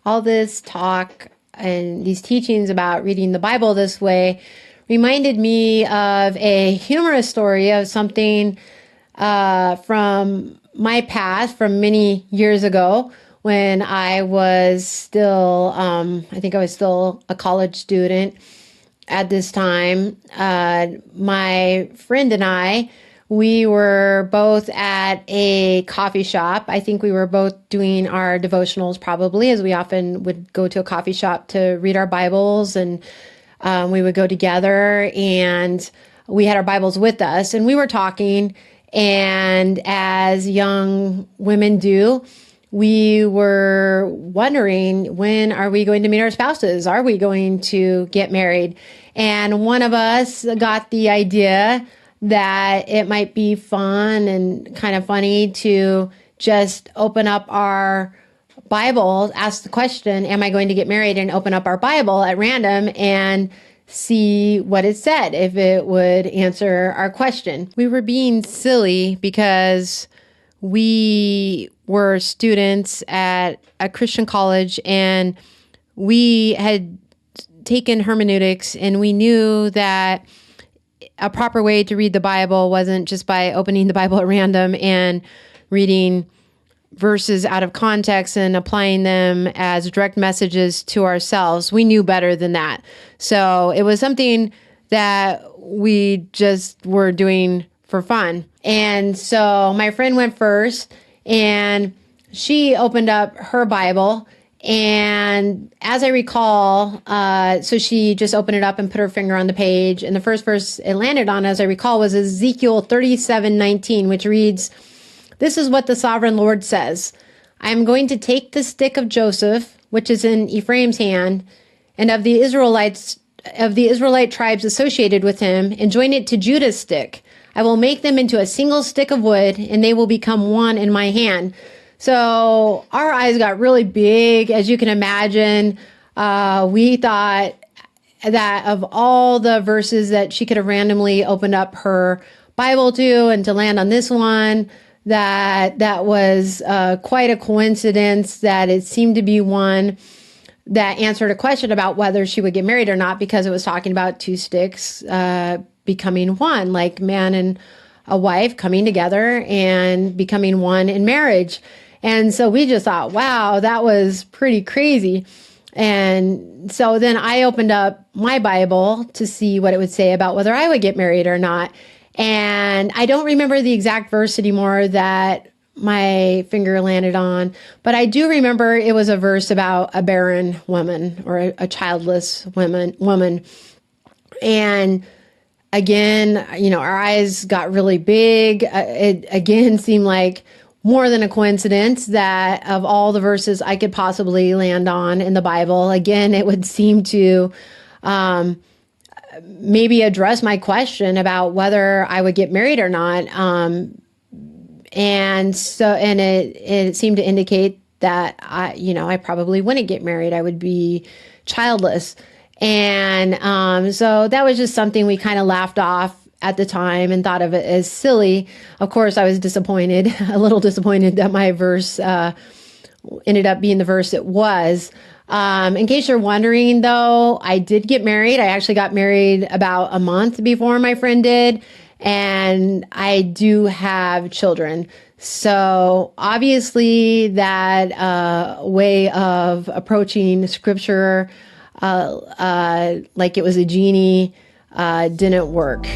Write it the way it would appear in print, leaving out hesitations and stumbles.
all this talk and these teachings about reading the Bible this way reminded me of a humorous story of something from my past from many years ago when I was still, I think I was still a college student at this time. My friend and I, we were both at a coffee shop. I think we were both doing our devotionals probably, as we often would go to a coffee shop to read our Bibles, and we would go together and we had our Bibles with us and we were talking, and as young women do, we were wondering, when are we going to meet our spouses? Are we going to get married? And one of us got the idea that it might be fun and kind of funny to just open up our Bible, ask the question, am I going to get married? And open up our Bible at random and see what it said, if it would answer our question. We were being silly because we were students at a Christian college and we had taken hermeneutics, and we knew that a proper way to read the Bible wasn't just by opening the Bible at random and reading verses out of context and applying them as direct messages to ourselves. We knew better than that. So it was something that we just were doing for fun. And so my friend went first and she opened up her Bible. And as I recall, so she just opened it up and put her finger on the page. And the first verse it landed on, as I recall, was Ezekiel 37:19, which reads, "This is what the sovereign Lord says. I am going to take the stick of Joseph, which is in Ephraim's hand, and of the Israelite tribes associated with him, and join it to Judah's stick. I will make them into a single stick of wood, and they will become one in my hand." So our eyes got really big, as you can imagine. We thought that of all the verses that she could have randomly opened up her Bible to, and to land on this one, that was quite a coincidence, that it seemed to be one that answered a question about whether she would get married or not, because it was talking about two sticks becoming one, like man and a wife coming together and becoming one in marriage. And so we just thought, wow, that was pretty crazy. And so then I opened up my Bible to see what it would say about whether I would get married or not. And I don't remember the exact verse anymore that my finger landed on, but I do remember it was a verse about a barren woman, or a childless woman. And again, our eyes got really big. It again seemed like more than a coincidence that of all the verses I could possibly land on in the Bible, again, it would seem to maybe address my question about whether I would get married or not. And it seemed to indicate that I probably wouldn't get married. I would be childless. And so that was just something we kind of laughed off at the time and thought of it as silly. Of course, I was disappointed, a little disappointed that my verse ended up being the verse it was. In case you're wondering, though, I did get married. I actually got married about a month before my friend did, and I do have children. So obviously that way of approaching scripture like it was a genie didn't work.